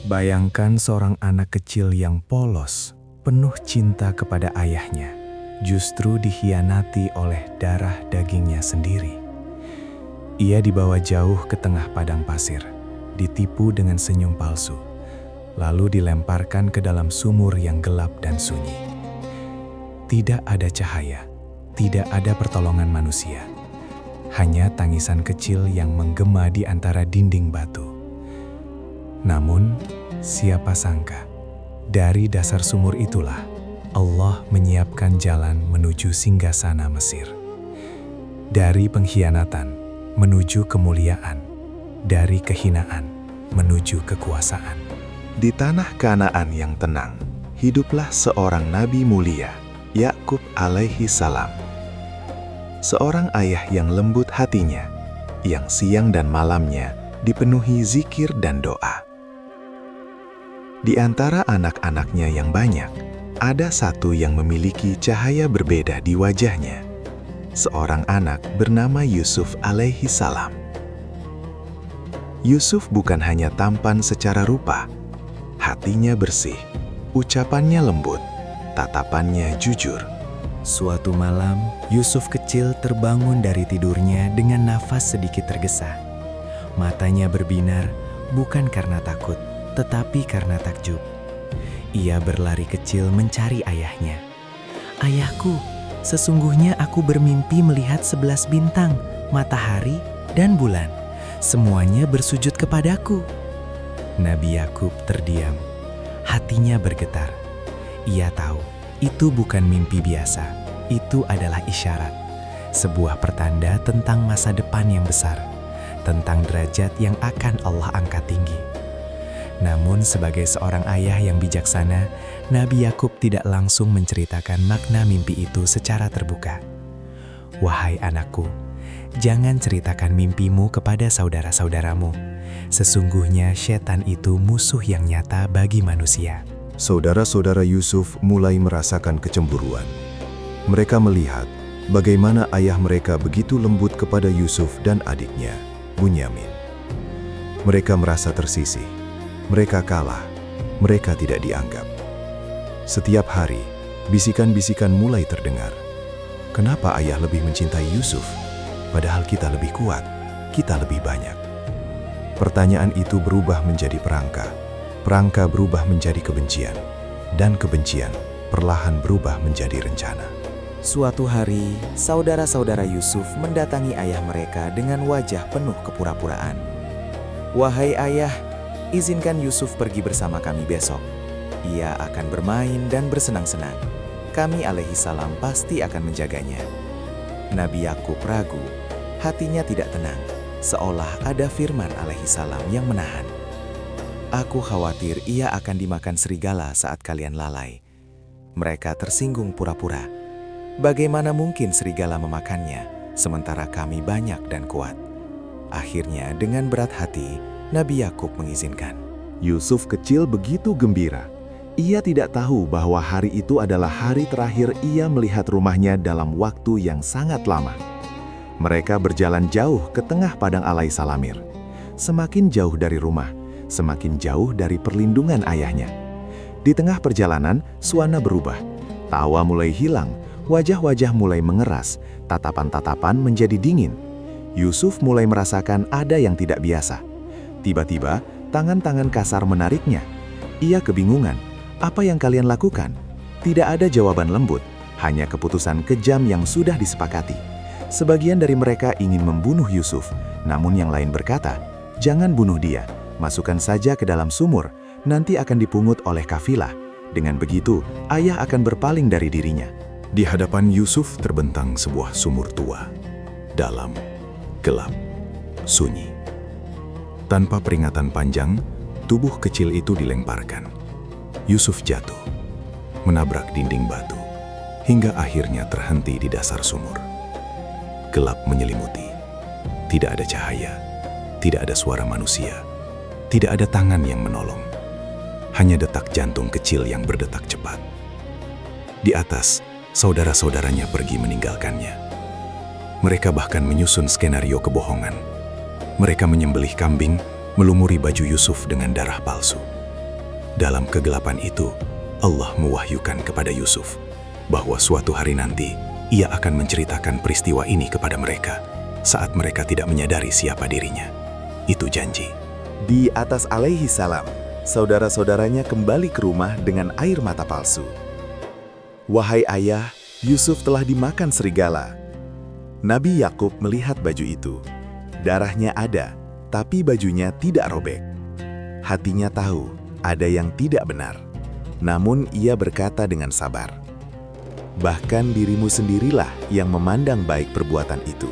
Bayangkan seorang anak kecil yang polos, penuh cinta kepada ayahnya, justru dikhianati oleh darah dagingnya sendiri. Ia dibawa jauh ke tengah padang pasir, ditipu dengan senyum palsu, lalu dilemparkan ke dalam sumur yang gelap dan sunyi. Tidak ada cahaya, tidak ada pertolongan manusia, hanya tangisan kecil yang menggema di antara dinding batu. Namun, siapa sangka, dari dasar sumur itulah Allah menyiapkan jalan menuju singgasana Mesir. Dari pengkhianatan menuju kemuliaan, dari kehinaan menuju kekuasaan. Di tanah Kanaan yang tenang, hiduplah seorang nabi mulia, Yakub alaihi salam. Seorang ayah yang lembut hatinya, yang siang dan malamnya dipenuhi zikir dan doa. Di antara anak-anaknya yang banyak, ada satu yang memiliki cahaya berbeda di wajahnya. Seorang anak bernama Yusuf alaihi salam. Yusuf bukan hanya tampan secara rupa, hatinya bersih, ucapannya lembut, tatapannya jujur. Suatu malam, Yusuf kecil terbangun dari tidurnya dengan nafas sedikit tergesa. Matanya berbinar, bukan karena takut, tetapi karena takjub. Ia berlari kecil mencari ayahnya. "Ayahku, sesungguhnya aku bermimpi melihat 11 bintang, matahari, dan bulan. Semuanya bersujud kepadaku." Nabi Yakub terdiam. Hatinya bergetar. Ia tahu, itu bukan mimpi biasa. Itu adalah isyarat. Sebuah pertanda tentang masa depan yang besar. Tentang derajat yang akan Allah angkat tinggi. Namun sebagai seorang ayah yang bijaksana, Nabi Yakub tidak langsung menceritakan makna mimpi itu secara terbuka. "Wahai anakku, jangan ceritakan mimpimu kepada saudara-saudaramu. Sesungguhnya setan itu musuh yang nyata bagi manusia." Saudara-saudara Yusuf mulai merasakan kecemburuan. Mereka melihat bagaimana ayah mereka begitu lembut kepada Yusuf dan adiknya, Bunyamin. Mereka merasa tersisih. Mereka kalah, mereka tidak dianggap. Setiap hari, bisikan-bisikan mulai terdengar. Kenapa ayah lebih mencintai Yusuf? Padahal kita lebih kuat, kita lebih banyak. Pertanyaan itu berubah menjadi perangka. Perangka berubah menjadi kebencian. Dan kebencian perlahan berubah menjadi rencana. Suatu hari, saudara-saudara Yusuf mendatangi ayah mereka dengan wajah penuh kepura-puraan. "Wahai ayah, izinkan Yusuf pergi bersama kami besok. Ia akan bermain dan bersenang-senang. Kami alaihi salam pasti akan menjaganya." Nabi Yakub ragu, hatinya tidak tenang, seolah ada firman alaihi salam yang menahan. "Aku khawatir ia akan dimakan serigala saat kalian lalai." Mereka tersinggung pura-pura. Bagaimana mungkin serigala memakannya, sementara kami banyak dan kuat? Akhirnya dengan berat hati, Nabi Yakub mengizinkan. Yusuf kecil begitu gembira. Ia tidak tahu bahwa hari itu adalah hari terakhir ia melihat rumahnya dalam waktu yang sangat lama. Mereka berjalan jauh ke tengah padang alai salamir. Semakin jauh dari rumah, semakin jauh dari perlindungan ayahnya. Di tengah perjalanan, suasana berubah. Tawa mulai hilang, wajah-wajah mulai mengeras, tatapan-tatapan menjadi dingin. Yusuf mulai merasakan ada yang tidak biasa. Tiba-tiba, tangan-tangan kasar menariknya. Ia kebingungan. "Apa yang kalian lakukan?" Tidak ada jawaban lembut, hanya keputusan kejam yang sudah disepakati. Sebagian dari mereka ingin membunuh Yusuf, namun yang lain berkata, "Jangan bunuh dia, masukkan saja ke dalam sumur, nanti akan dipungut oleh kafilah. Dengan begitu, ayah akan berpaling dari dirinya." Di hadapan Yusuf terbentang sebuah sumur tua. Dalam, gelap, sunyi. Tanpa peringatan panjang, tubuh kecil itu dilemparkan. Yusuf jatuh, menabrak dinding batu, hingga akhirnya terhenti di dasar sumur. Gelap menyelimuti. Tidak ada cahaya, tidak ada suara manusia, tidak ada tangan yang menolong. Hanya detak jantung kecil yang berdetak cepat. Di atas, saudara-saudaranya pergi meninggalkannya. Mereka bahkan menyusun skenario kebohongan. Mereka menyembelih kambing, melumuri baju Yusuf dengan darah palsu. Dalam kegelapan itu, Allah mewahyukan kepada Yusuf bahwa suatu hari nanti ia akan menceritakan peristiwa ini kepada mereka saat mereka tidak menyadari siapa dirinya. Itu janji. Di atas alaihi salam, saudara-saudaranya kembali ke rumah dengan air mata palsu. Wahai ayah, Yusuf telah dimakan serigala. Nabi Yakub melihat baju itu. Darahnya ada, tapi bajunya tidak robek. Hatinya tahu ada yang tidak benar. Namun ia berkata dengan sabar, "Bahkan dirimu sendirilah yang memandang baik perbuatan itu.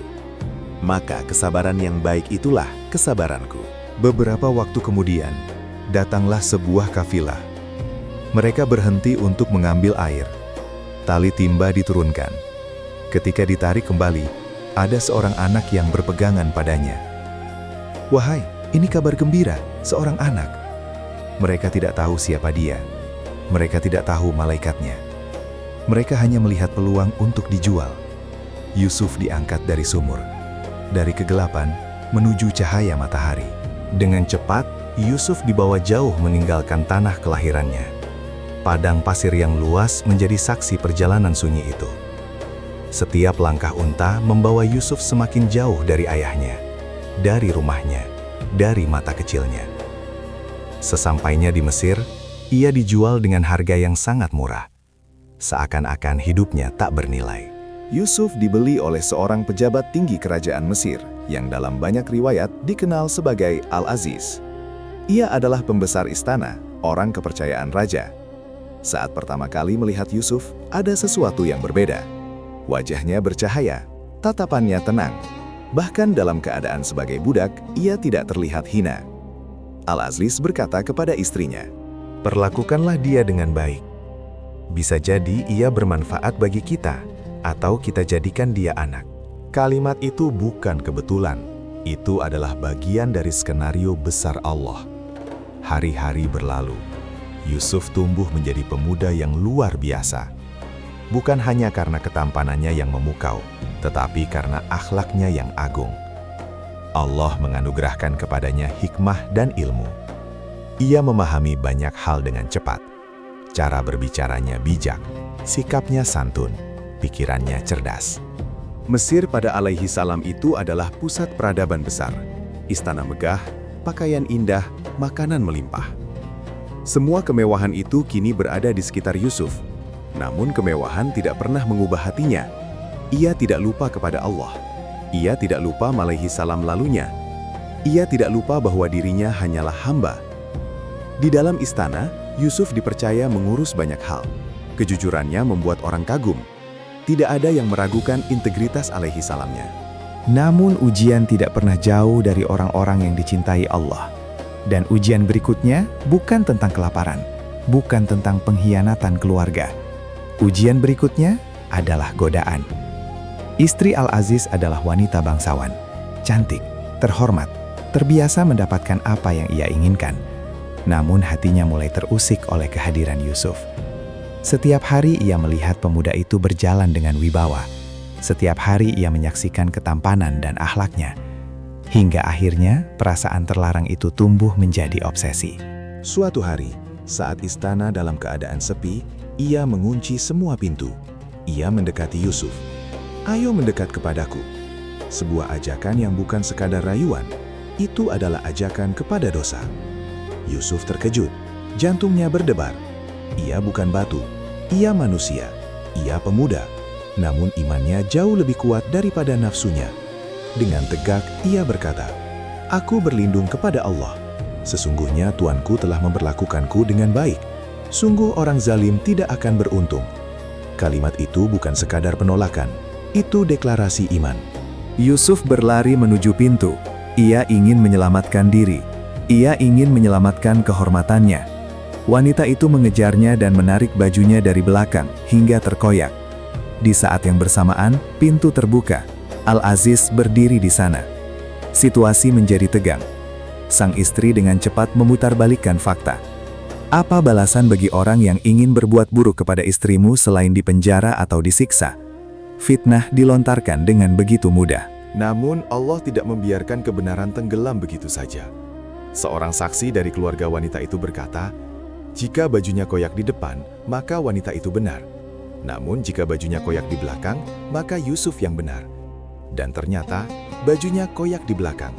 Maka kesabaran yang baik itulah kesabaranku." Beberapa waktu kemudian, datanglah sebuah kafilah. Mereka berhenti untuk mengambil air. Tali timba diturunkan. Ketika ditarik kembali, ada seorang anak yang berpegangan padanya. "Wahai, ini kabar gembira, seorang anak." Mereka tidak tahu siapa dia. Mereka tidak tahu malaikatnya. Mereka hanya melihat peluang untuk dijual. Yusuf diangkat dari sumur, dari kegelapan menuju cahaya matahari. Dengan cepat, Yusuf dibawa jauh meninggalkan tanah kelahirannya. Padang pasir yang luas menjadi saksi perjalanan sunyi itu. Setiap langkah unta membawa Yusuf semakin jauh dari ayahnya, dari rumahnya, dari mata kecilnya. Sesampainya di Mesir, ia dijual dengan harga yang sangat murah. Seakan-akan hidupnya tak bernilai. Yusuf dibeli oleh seorang pejabat tinggi kerajaan Mesir yang dalam banyak riwayat dikenal sebagai Al-Aziz. Ia adalah pembesar istana, orang kepercayaan raja. Saat pertama kali melihat Yusuf, ada sesuatu yang berbeda. Wajahnya bercahaya, tatapannya tenang. Bahkan dalam keadaan sebagai budak, ia tidak terlihat hina. Al-Aziz berkata kepada istrinya, Perlakukanlah dia dengan baik. Bisa jadi ia bermanfaat bagi kita, atau kita jadikan dia anak. Kalimat itu bukan kebetulan. Itu adalah bagian dari skenario besar Allah. Hari-hari berlalu. Yusuf tumbuh menjadi pemuda yang luar biasa. Bukan hanya karena ketampanannya yang memukau, tetapi karena akhlaknya yang agung. Allah menganugerahkan kepadanya hikmah dan ilmu. Ia memahami banyak hal dengan cepat. Cara berbicaranya bijak, sikapnya santun, pikirannya cerdas. Mesir pada alaihi salam itu adalah pusat peradaban besar. Istana megah, pakaian indah, makanan melimpah. Semua kemewahan itu kini berada di sekitar Yusuf. Namun kemewahan tidak pernah mengubah hatinya. Ia tidak lupa kepada Allah. Ia tidak lupa alaihi salam lalunya. Ia tidak lupa bahwa dirinya hanyalah hamba. Di dalam istana, Yusuf dipercaya mengurus banyak hal. Kejujurannya membuat orang kagum. Tidak ada yang meragukan integritas alaihi salamnya. Namun ujian tidak pernah jauh dari orang-orang yang dicintai Allah. Dan ujian berikutnya bukan tentang kelaparan, bukan tentang pengkhianatan keluarga. Ujian berikutnya adalah godaan. Istri Al-Aziz adalah wanita bangsawan, cantik, terhormat, terbiasa mendapatkan apa yang ia inginkan. Namun hatinya mulai terusik oleh kehadiran Yusuf. Setiap hari ia melihat pemuda itu berjalan dengan wibawa. Setiap hari ia menyaksikan ketampanan dan akhlaknya. Hingga akhirnya perasaan terlarang itu tumbuh menjadi obsesi. Suatu hari, saat istana dalam keadaan sepi, ia mengunci semua pintu. Ia mendekati Yusuf. "Ayo mendekat kepadaku." Sebuah ajakan yang bukan sekadar rayuan. Itu adalah ajakan kepada dosa. Yusuf terkejut. Jantungnya berdebar. Ia bukan batu. Ia manusia. Ia pemuda. Namun imannya jauh lebih kuat daripada nafsunya. Dengan tegak, ia berkata, "Aku berlindung kepada Allah. Sesungguhnya Tuanku telah memperlakukanku dengan baik. Sungguh orang zalim tidak akan beruntung." Kalimat itu bukan sekadar penolakan. Itu deklarasi iman. Yusuf berlari menuju pintu. Ia ingin menyelamatkan diri. Ia ingin menyelamatkan kehormatannya. Wanita itu mengejarnya dan menarik bajunya dari belakang hingga terkoyak. Di saat yang bersamaan, pintu terbuka. Al-Aziz berdiri di sana. Situasi menjadi tegang. Sang istri dengan cepat memutarbalikkan fakta. Apa balasan bagi orang yang ingin berbuat buruk kepada istrimu selain dipenjara atau disiksa? Fitnah dilontarkan dengan begitu mudah. Namun Allah tidak membiarkan kebenaran tenggelam begitu saja. Seorang saksi dari keluarga wanita itu berkata, Jika bajunya koyak di depan, maka wanita itu benar. Namun jika bajunya koyak di belakang, maka Yusuf yang benar. Dan ternyata, bajunya koyak di belakang.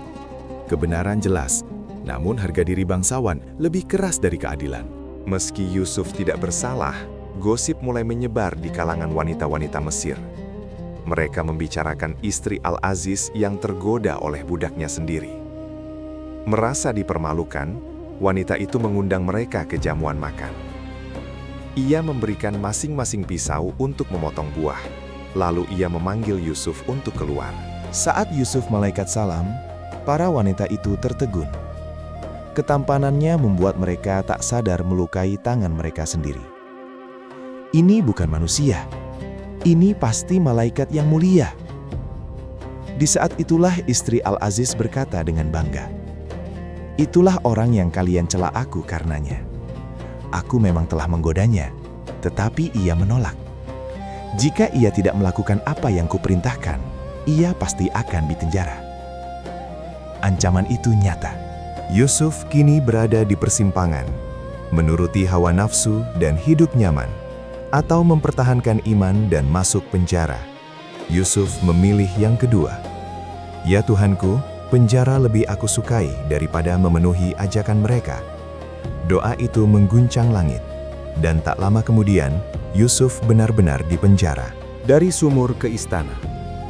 Kebenaran jelas, namun harga diri bangsawan lebih keras dari keadilan. Meski Yusuf tidak bersalah, gosip mulai menyebar di kalangan wanita-wanita Mesir. Mereka membicarakan istri Al-Aziz yang tergoda oleh budaknya sendiri. Merasa dipermalukan, wanita itu mengundang mereka ke jamuan makan. Ia memberikan masing-masing pisau untuk memotong buah. Lalu ia memanggil Yusuf untuk keluar. Saat Yusuf malaikat salam, para wanita itu tertegun. Ketampanannya membuat mereka tak sadar melukai tangan mereka sendiri. Ini bukan manusia. Ini pasti malaikat yang mulia. Di saat itulah istri Al-Aziz berkata dengan bangga, "Itulah orang yang kalian cela aku karenanya. Aku memang telah menggodanya, tetapi ia menolak. Jika ia tidak melakukan apa yang kuperintahkan, ia pasti akan dipenjara." Ancaman itu nyata. Yusuf kini berada di persimpangan, menuruti hawa nafsu dan hidup nyaman, atau mempertahankan iman dan masuk penjara. Yusuf memilih yang kedua. Ya Tuhanku, penjara lebih aku sukai daripada memenuhi ajakan mereka. Doa itu mengguncang langit, dan tak lama kemudian, Yusuf benar-benar dipenjara. Dari sumur ke istana,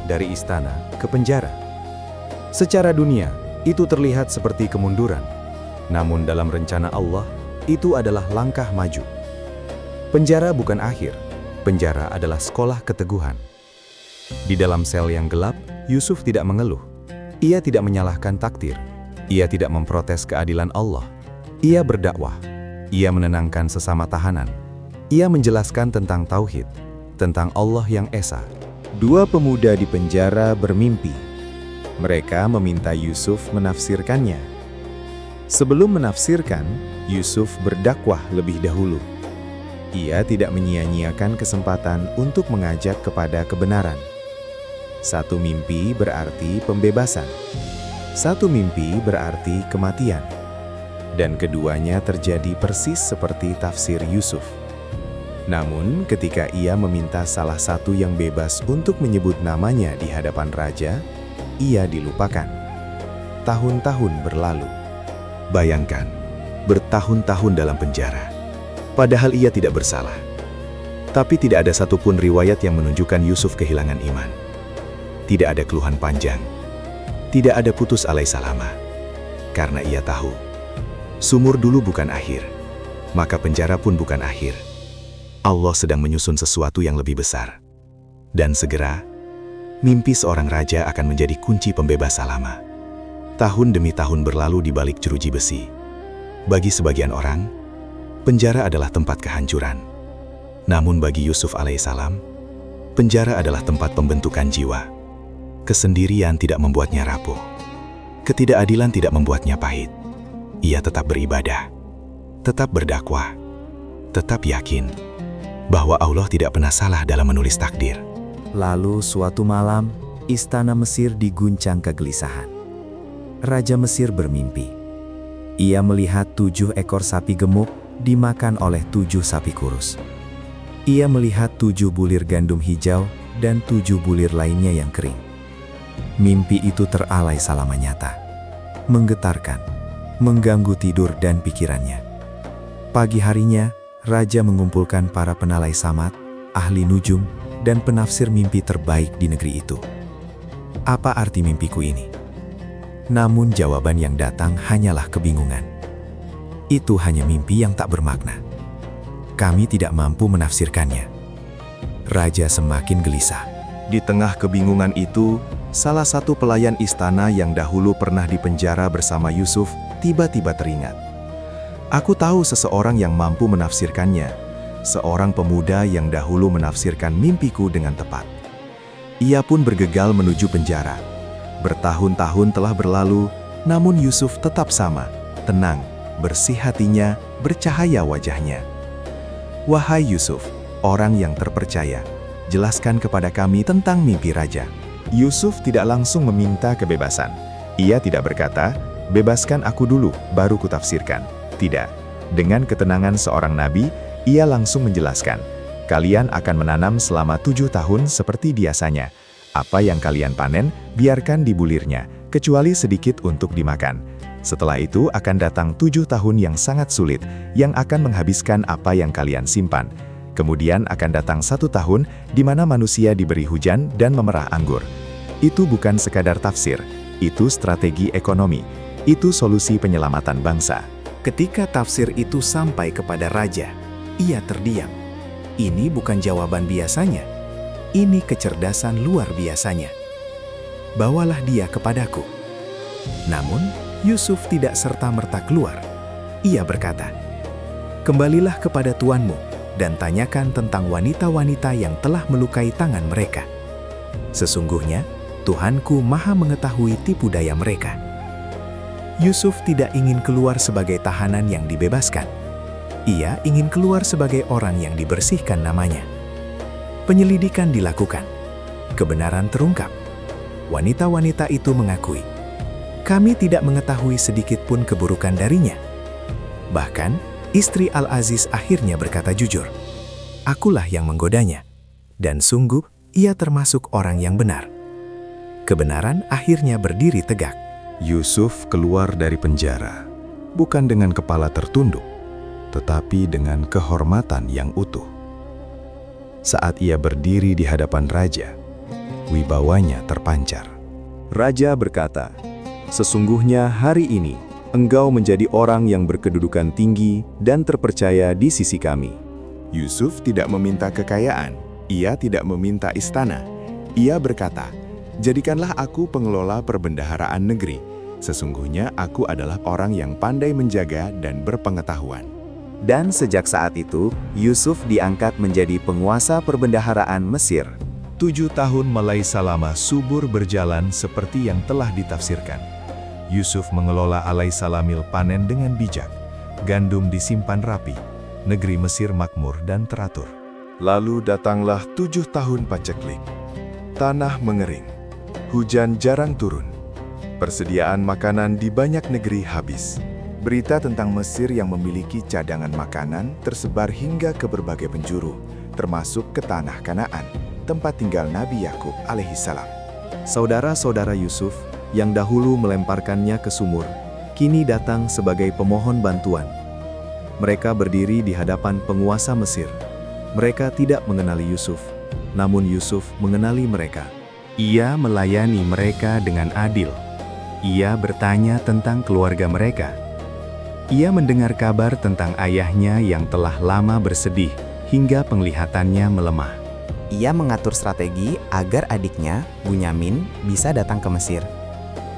dari istana ke penjara. Secara dunia, itu terlihat seperti kemunduran. Namun dalam rencana Allah, itu adalah langkah maju. Penjara bukan akhir, penjara adalah sekolah keteguhan. Di dalam sel yang gelap, Yusuf tidak mengeluh. Ia tidak menyalahkan takdir. Ia tidak memprotes keadilan Allah. Ia berdakwah. Ia menenangkan sesama tahanan. Ia menjelaskan tentang tauhid, tentang Allah yang esa. Dua pemuda di penjara bermimpi. Mereka meminta Yusuf menafsirkannya. Sebelum menafsirkan, Yusuf berdakwah lebih dahulu. Ia tidak menyia-nyiakan kesempatan untuk mengajak kepada kebenaran. Satu mimpi berarti pembebasan. Satu mimpi berarti kematian. Dan keduanya terjadi persis seperti tafsir Yusuf. Namun, ketika ia meminta salah satu yang bebas untuk menyebut namanya di hadapan raja, ia dilupakan. Tahun-tahun berlalu. Bayangkan, bertahun-tahun dalam penjara. Padahal ia tidak bersalah. Tapi tidak ada satupun riwayat yang menunjukkan Yusuf kehilangan iman. Tidak ada keluhan panjang. Tidak ada putus alaihissalama. Karena ia tahu, sumur dulu bukan akhir, maka penjara pun bukan akhir. Allah sedang menyusun sesuatu yang lebih besar. Dan segera, mimpi seorang raja akan menjadi kunci pembebas Salama. Tahun demi tahun berlalu di balik jeruji besi. Bagi sebagian orang, penjara adalah tempat kehancuran. Namun bagi Yusuf alaihissalam, penjara adalah tempat pembentukan jiwa. Kesendirian tidak membuatnya rapuh. Ketidakadilan tidak membuatnya pahit. Ia tetap beribadah, tetap berdakwah, tetap yakin bahwa Allah tidak pernah salah dalam menulis takdir. Lalu suatu malam, istana Mesir diguncang kegelisahan. Raja Mesir bermimpi. Ia melihat 7 ekor sapi gemuk dimakan oleh 7 sapi kurus. Ia melihat 7 bulir gandum hijau dan 7 bulir lainnya yang kering. Mimpi itu teralai salama nyata, menggetarkan, mengganggu tidur dan pikirannya. Pagi harinya, Raja mengumpulkan para penalai samat, ahli nujum, dan penafsir mimpi terbaik di negeri itu. Apa arti mimpiku ini? Namun jawaban yang datang hanyalah kebingungan. Itu hanya mimpi yang tak bermakna. Kami tidak mampu menafsirkannya. Raja semakin gelisah. Di tengah kebingungan itu, salah satu pelayan istana yang dahulu pernah dipenjara bersama Yusuf tiba-tiba teringat. Aku tahu seseorang yang mampu menafsirkannya, seorang pemuda yang dahulu menafsirkan mimpiku dengan tepat. Ia pun bergegal menuju penjara. Bertahun-tahun telah berlalu, namun Yusuf tetap sama, tenang, bersih hatinya, bercahaya wajahnya. Wahai Yusuf, orang yang terpercaya, jelaskan kepada kami tentang mimpi raja. Yusuf tidak langsung meminta kebebasan. Ia tidak berkata, bebaskan aku dulu, baru kutafsirkan. Tidak, Dengan ketenangan seorang nabi, ia langsung menjelaskan, kalian akan menanam selama 7 tahun seperti biasanya. Apa yang kalian panen, biarkan di bulirnya, kecuali sedikit untuk dimakan. Setelah itu akan datang 7 tahun yang sangat sulit, yang akan menghabiskan apa yang kalian simpan. Kemudian akan datang 1 tahun di mana manusia diberi hujan dan memerah anggur. Itu bukan sekadar tafsir, itu strategi ekonomi, itu solusi penyelamatan bangsa. Ketika tafsir itu sampai kepada raja, ia terdiam. Ini bukan jawaban biasanya. Ini kecerdasan luar biasanya. Bawalah dia kepadaku. Namun, Yusuf tidak serta-merta keluar. Ia berkata, kembalilah kepada tuanmu dan tanyakan tentang wanita-wanita yang telah melukai tangan mereka. Sesungguhnya, Tuhanku maha mengetahui tipu daya mereka. Yusuf tidak ingin keluar sebagai tahanan yang dibebaskan. Ia ingin keluar sebagai orang yang dibersihkan namanya. Penyelidikan dilakukan. Kebenaran terungkap. Wanita-wanita itu mengakui, kami tidak mengetahui sedikit pun keburukan darinya. Bahkan, istri Al-Aziz akhirnya berkata jujur, akulah yang menggodanya. Dan sungguh, ia termasuk orang yang benar. Kebenaran akhirnya berdiri tegak. Yusuf keluar dari penjara, bukan dengan kepala tertunduk, tetapi dengan kehormatan yang utuh. Saat ia berdiri di hadapan raja, wibawanya terpancar. Raja berkata, sesungguhnya hari ini engkau menjadi orang yang berkedudukan tinggi dan terpercaya di sisi kami. Yusuf tidak meminta kekayaan, ia tidak meminta istana. Ia berkata, jadikanlah aku pengelola perbendaharaan negeri. Sesungguhnya aku adalah orang yang pandai menjaga dan berpengetahuan. Dan sejak saat itu, Yusuf diangkat menjadi penguasa perbendaharaan Mesir. 7 tahun Malai Salama subur berjalan seperti yang telah ditafsirkan. Yusuf mengelola alaihissalamil panen dengan bijak. Gandum disimpan rapi. Negeri Mesir makmur dan teratur. Lalu datanglah 7 tahun paceklik. Tanah mengering. Hujan jarang turun. Persediaan makanan di banyak negeri habis. Berita tentang Mesir yang memiliki cadangan makanan tersebar hingga ke berbagai penjuru, termasuk ke tanah Kanaan, tempat tinggal Nabi Yakub alaihissalam. Saudara-saudara Yusuf yang dahulu melemparkannya ke sumur, kini datang sebagai pemohon bantuan. Mereka berdiri di hadapan penguasa Mesir. Mereka tidak mengenali Yusuf, namun Yusuf mengenali mereka. Ia melayani mereka dengan adil. Ia bertanya tentang keluarga mereka. Ia mendengar kabar tentang ayahnya yang telah lama bersedih hingga penglihatannya melemah. Ia mengatur strategi agar adiknya, Bunyamin, bisa datang ke Mesir.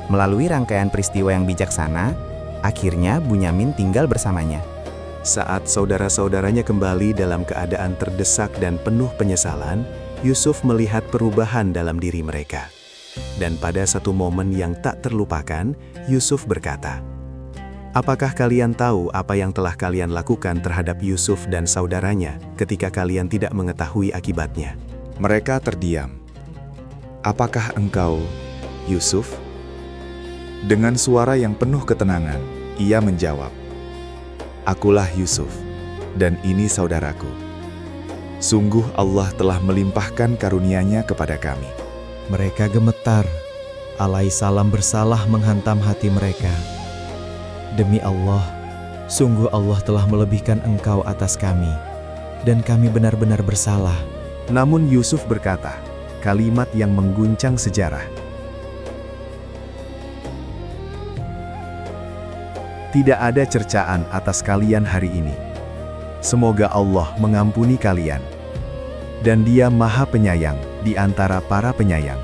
Melalui rangkaian peristiwa yang bijaksana, akhirnya Bunyamin tinggal bersamanya. Saat saudara-saudaranya kembali dalam keadaan terdesak dan penuh penyesalan, Yusuf melihat perubahan dalam diri mereka. Dan pada satu momen yang tak terlupakan, Yusuf berkata, apakah kalian tahu apa yang telah kalian lakukan terhadap Yusuf dan saudaranya ketika kalian tidak mengetahui akibatnya? Mereka terdiam. Apakah engkau, Yusuf? Dengan suara yang penuh ketenangan, ia menjawab, akulah Yusuf, dan ini saudaraku. Sungguh Allah telah melimpahkan karunia-Nya kepada kami. Mereka gemetar. Alaihissalam bersalah menghantam hati mereka. Demi Allah, sungguh Allah telah melebihkan engkau atas kami, dan kami benar-benar bersalah. Namun Yusuf berkata, kalimat yang mengguncang sejarah. Tidak ada cercaan atas kalian hari ini. Semoga Allah mengampuni kalian. Dan Dia Maha Penyayang di antara para penyayang.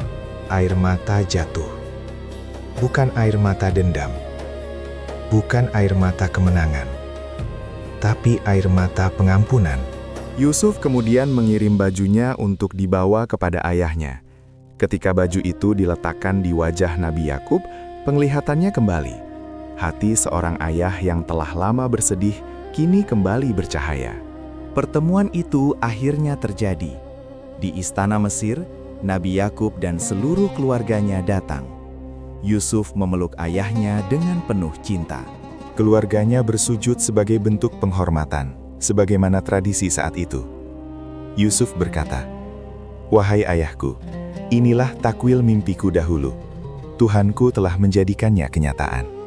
Air mata jatuh. Bukan air mata dendam. Bukan air mata kemenangan. Tapi air mata pengampunan. Yusuf kemudian mengirim bajunya untuk dibawa kepada ayahnya. Ketika baju itu diletakkan di wajah Nabi Yakub, penglihatannya kembali. Hati seorang ayah yang telah lama bersedih kini kembali bercahaya. Pertemuan itu akhirnya terjadi. Di istana Mesir, Nabi Yakub dan seluruh keluarganya datang. Yusuf memeluk ayahnya dengan penuh cinta. Keluarganya bersujud sebagai bentuk penghormatan, sebagaimana tradisi saat itu. Yusuf berkata, "Wahai ayahku, inilah takwil mimpiku dahulu. Tuhanku telah menjadikannya kenyataan."